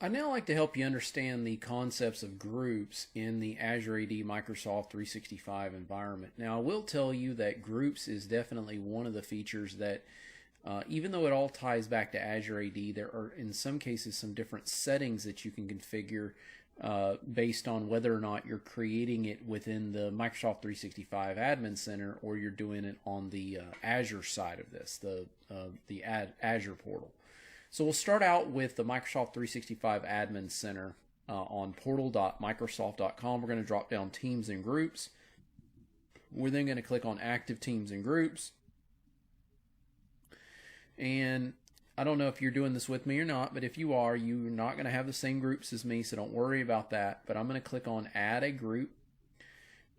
I'd now like to help you understand the concepts of groups in the Azure AD Microsoft 365 environment. Now, I will tell you that groups is definitely one of the features that, even though it all ties back to Azure AD, there are in some cases some different settings that you can configure based on whether or not you're creating it within the Microsoft 365 Admin Center or you're doing it on the Azure side of this, the Azure portal. So we'll start out with the Microsoft 365 Admin Center on portal.microsoft.com. We're going to drop down Teams and Groups. We're then going to click on Active Teams and Groups. And I don't know if you're doing this with me or not, but if you are, you're not going to have the same groups as me, so don't worry about that. But I'm going to click on Add a Group.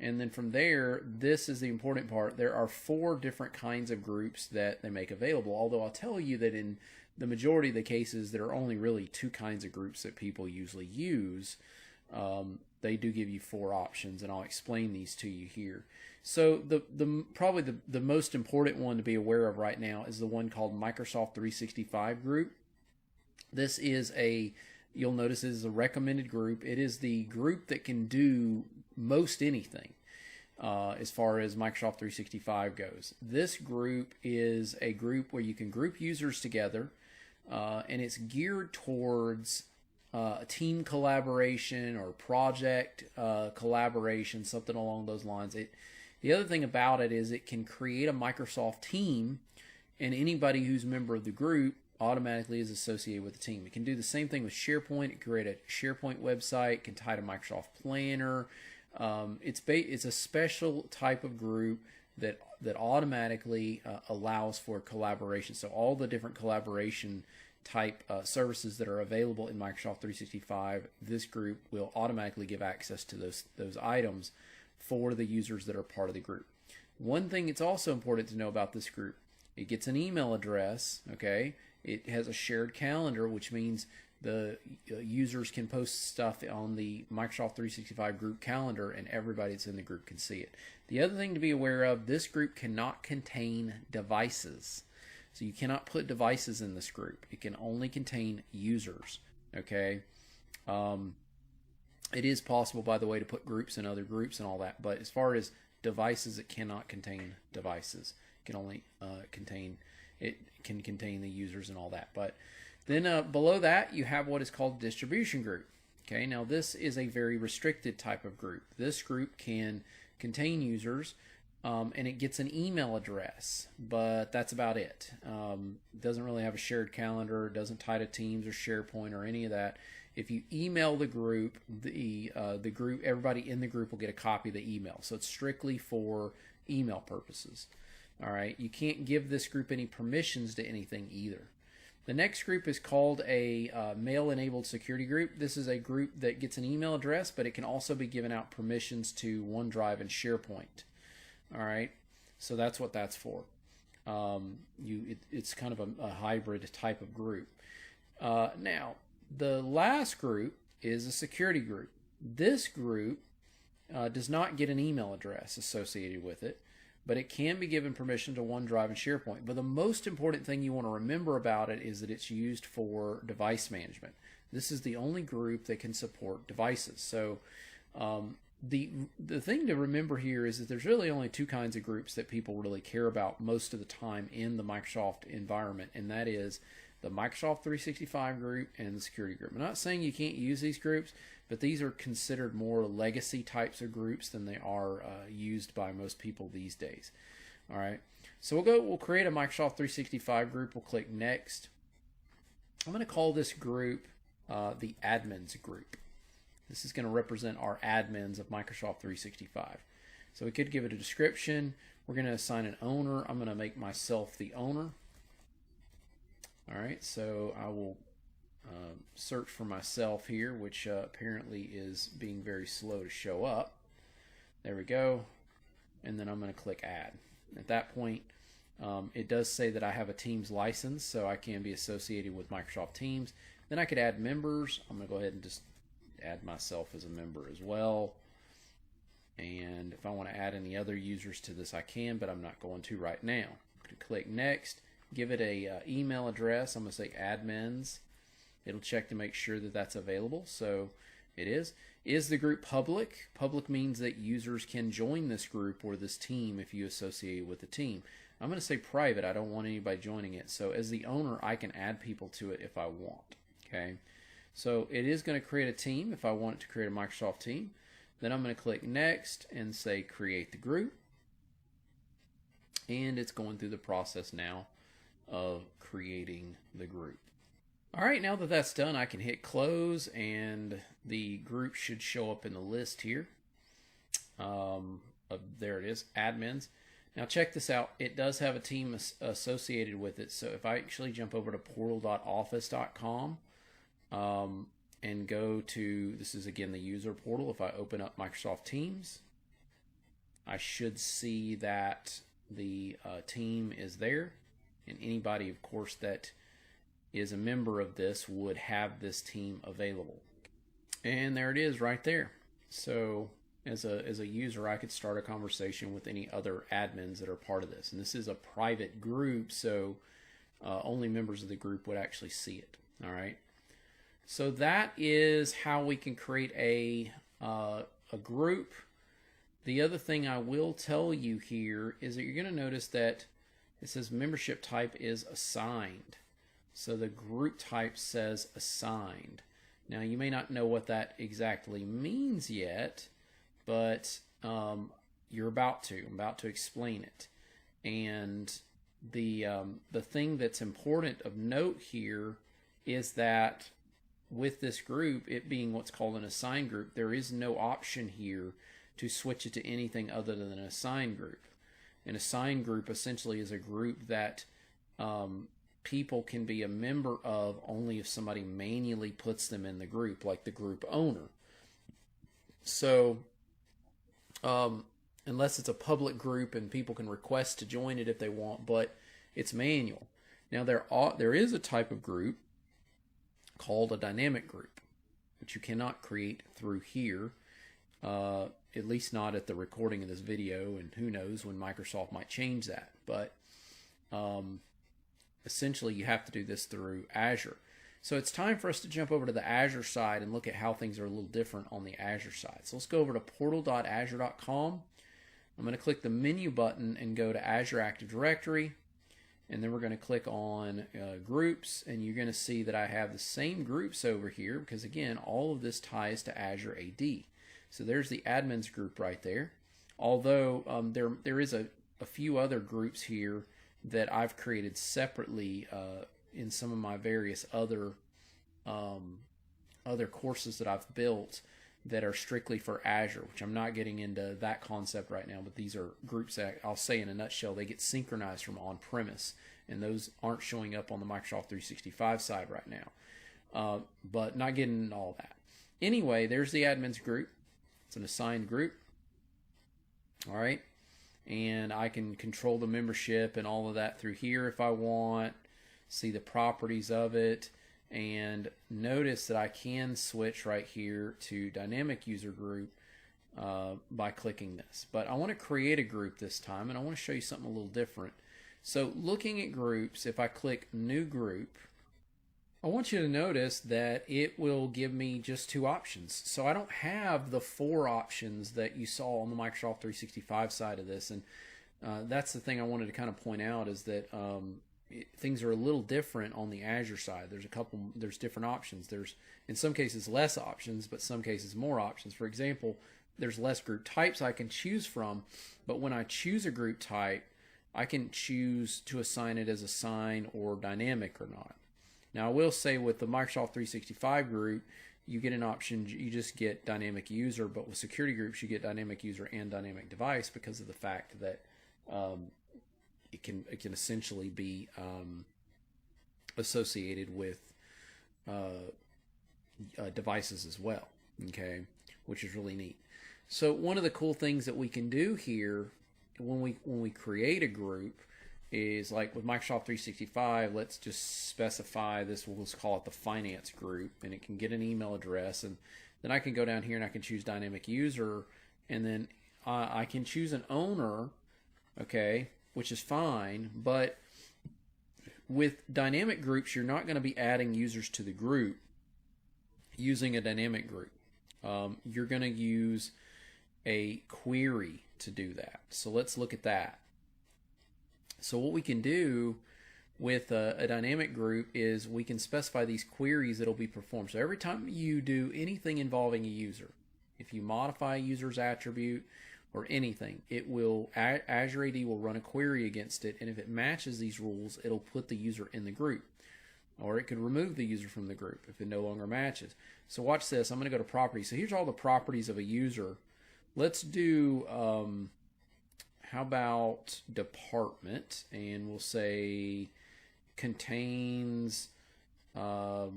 And then from there, this is the important part. There are 4 different kinds of groups that they make available, although I'll tell you that in the majority of the cases, there are only really 2 kinds of groups that people usually use. They do give you 4 options, and I'll explain these to you here. So probably the most important one to be aware of right now is the one called Microsoft 365 group. This is you'll notice it is a recommended group. It is the group that can do most anything as far as Microsoft 365 goes. This group is a group where you can group users together, and it's geared towards team collaboration or project collaboration, something along those lines. The other thing about it is it can create a Microsoft team, and anybody who's a member of the group automatically is associated with the team. It can do the same thing with SharePoint. It can create a SharePoint website. It can tie to Microsoft Planner. It's a special type of group that automatically allows for collaboration. So all the different collaboration type services that are available in Microsoft 365, this group will automatically give access to those items for the users that are part of the group. One thing it's also important to know about this group, it gets an email address, okay? It has a shared calendar, which means the users can post stuff on the Microsoft 365 group calendar and everybody that's in the group can see it. The other thing to be aware of, this group cannot contain devices. So you cannot put devices in this group. It can only contain users, okay? It is possible, by the way, to put groups in other groups and all that, but as far as devices, it cannot contain devices. It can only contain the users and all that. But then below that, you have what is called distribution group. Okay, now this is a very restricted type of group. This group can contain users, and it gets an email address, but that's about it. It doesn't really have a shared calendar. It doesn't tie to Teams or SharePoint or any of that. If you email the group, the group, everybody in the group will get a copy of the email. So it's strictly for email purposes. All right, you can't give this group any permissions to anything either. The next group is called a mail-enabled security group. This is a group that gets an email address, but it can also be given out permissions to OneDrive and SharePoint. All right, so that's what that's for. It's kind of a hybrid type of group. Now, the last group is a security group. This group does not get an email address associated with it, but it can be given permission to OneDrive and SharePoint. But the most important thing you want to remember about it is that it's used for device management. This is the only group that can support devices. So the thing to remember here is that there's really only 2 kinds of groups that people really care about most of the time in the Microsoft environment, and that is the Microsoft 365 group and the security group. I'm not saying you can't use these groups, but these are considered more legacy types of groups than they are used by most people these days. All right, so we'll create a Microsoft 365 group. We'll click Next. I'm going to call this group the Admins group. This is going to represent our admins of Microsoft 365. So we could give it a description. We're going to assign an owner. I'm going to make myself the owner. All right, so I will search for myself here, which apparently is being very slow to show up. There we go. And then I'm going to click Add. At that point, it does say that I have a Teams license, so I can be associated with Microsoft Teams. Then I could add members. I'm going to go ahead and just add myself as a member as well. And if I want to add any other users to this, I can, but I'm not going to right now. I'm going to click Next. Give it a email address. I'm going to say admins It'll check to make sure that that's available. So it is. Is the group public? Public means that users can join this group or this team if you associate it with the team. I'm going to say private. I don't want anybody joining it. So as the owner, I can add people to it if I want. Okay. So it is going to create a team if I want it to create a Microsoft team. Then I'm going to click next and say create the group. And it's going through the process now of creating the group. All right, now that that's done, I can hit close and the group should show up in the list here. There it is, admins. Now check this out. It does have a team associated with it. So if I actually jump over to portal.office.com and go to, this is again the user portal. If I open up Microsoft Teams, I should see that the team is there, and anybody, of course, that is a member of this would have this team available. And there it is right there. So as a user, I could start a conversation with any other admins that are part of this. And this is a private group, so only members of the group would actually see it. All right. So that is how we can create a group. The other thing I will tell you here is that you're going to notice that it says membership type is assigned. So the group type says assigned. Now you may not know what that exactly means yet, but you're about to. I'm about to explain it. And the thing that's important of note here is that with this group, it being what's called an assigned group, there is no option here to switch it to anything other than an assigned group. An assigned group essentially is a group that people can be a member of only if somebody manually puts them in the group, like the group owner. So unless it's a public group and people can request to join it if they want, but it's manual. Now there is a type of group called a dynamic group, which you cannot create through here. At least not at the recording of this video, and who knows when Microsoft might change that. But essentially you have to do this through Azure. So it's time for us to jump over to the Azure side and look at how things are a little different on the Azure side. So let's go over to portal.azure.com. I'm going to click the menu button and go to Azure Active Directory, and then we're going to click on groups, and you're going to see that I have the same groups over here because again all of this ties to Azure AD. So there's the admins group right there. Although there is a few other groups here that I've created separately in some of my various other courses that I've built that are strictly for Azure, which I'm not getting into that concept right now, but these are groups that I'll say in a nutshell, they get synchronized from on-premise, and those aren't showing up on the Microsoft 365 side right now. But not getting into all that. Anyway, there's the admins group. It's an assigned group. All right. And I can control the membership and all of that through here if I want. See the properties of it. And notice that I can switch right here to dynamic user group by clicking this. But I want to create a group this time, and I want to show you something a little different. So looking at groups, if I click new group, I want you to notice that it will give me just two options. So I don't have the four options that you saw on the Microsoft 365 side of this. And that's the thing I wanted to kind of point out is that things are a little different on the Azure side. There's different options. There's, in some cases, less options, but some cases more options. For example, there's less group types I can choose from, but when I choose a group type, I can choose to assign it as assigned or dynamic or not. Now, I will say with the Microsoft 365 group, you get an option, you just get dynamic user, but with security groups, you get dynamic user and dynamic device because of the fact that it can essentially be associated with devices as well, okay, which is really neat. So one of the cool things that we can do here when we create a group is like with Microsoft 365, let's just specify this, we'll just call it the finance group, and it can get an email address, and then I can go down here and I can choose dynamic user, and then I can choose an owner, okay, which is fine, but with dynamic groups, you're not going to be adding users to the group using a dynamic group. You're going to use a query to do that. So let's look at that. So what we can do with a dynamic group is we can specify these queries that will be performed. So every time you do anything involving a user, if you modify a user's attribute or anything, it will Azure AD will run a query against it, and if it matches these rules, it'll put the user in the group. Or it could remove the user from the group if it no longer matches. So watch this. I'm going to go to properties. So here's all the properties of a user. Let's do, how about department? And we'll say contains the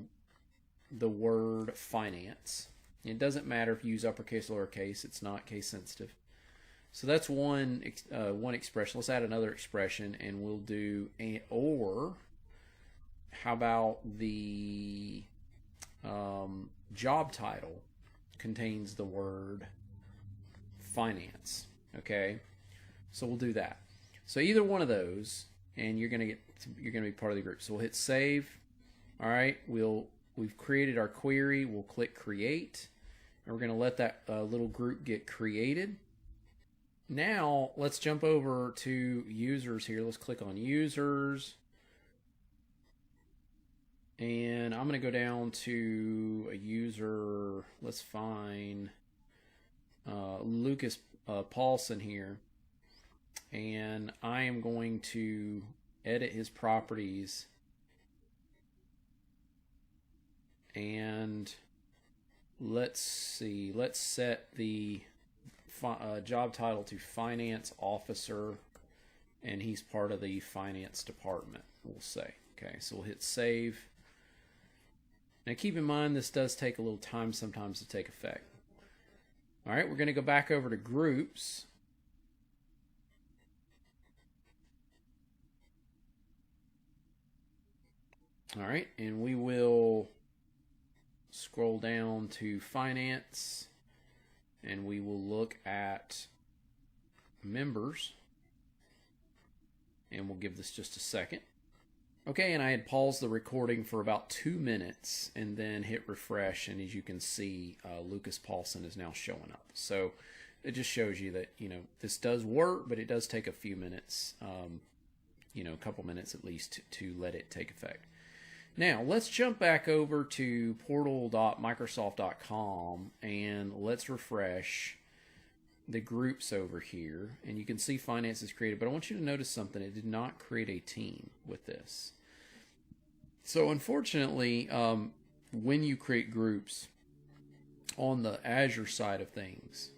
word finance. It doesn't matter if you use uppercase or lowercase. It's not case sensitive. So that's one expression. Let's add another expression, and we'll do or. How about the job title contains the word finance? Okay, so we'll do that. So either one of those, and you're gonna be part of the group. So we'll hit save. All right, we've created our query. We'll click create, and we're gonna let that little group get created. Now let's jump over to users here. Let's click on users. And I'm going to go down to a user. Let's find Lucas Paulson here. And I am going to edit his properties. And let's see. Let's set the job title to finance officer. And he's part of the finance department, we'll say. Okay, so we'll hit save. Now keep in mind this does take a little time sometimes to take effect. All right, we're going to go back over to groups. All right, and we will scroll down to finance, and we will look at members, and we'll give this just a second. Okay, and I had paused the recording for about 2 minutes and then hit refresh, and as you can see, Lucas Paulson is now showing up. So it just shows you that, this does work, but it does take a few minutes, a couple minutes at least to let it take effect. Now, let's jump back over to portal.microsoft.com and let's refresh the groups over here, and you can see finance is created, but I want you to notice something. It did not create a team with this. So unfortunately, when you create groups on the Azure side of things,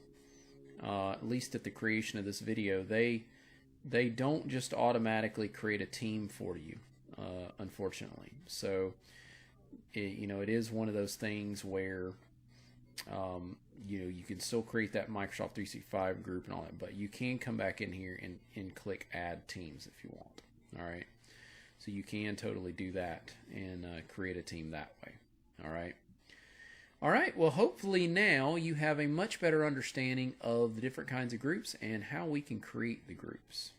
at least at the creation of this video, they don't just automatically create a team for you, unfortunately. So it is one of those things where you can still create that Microsoft 365 group and all that, but you can come back in here and click add teams if you want. All right, so you can totally do that and create a team that way. All right, well, hopefully now you have a much better understanding of the different kinds of groups and how we can create the groups.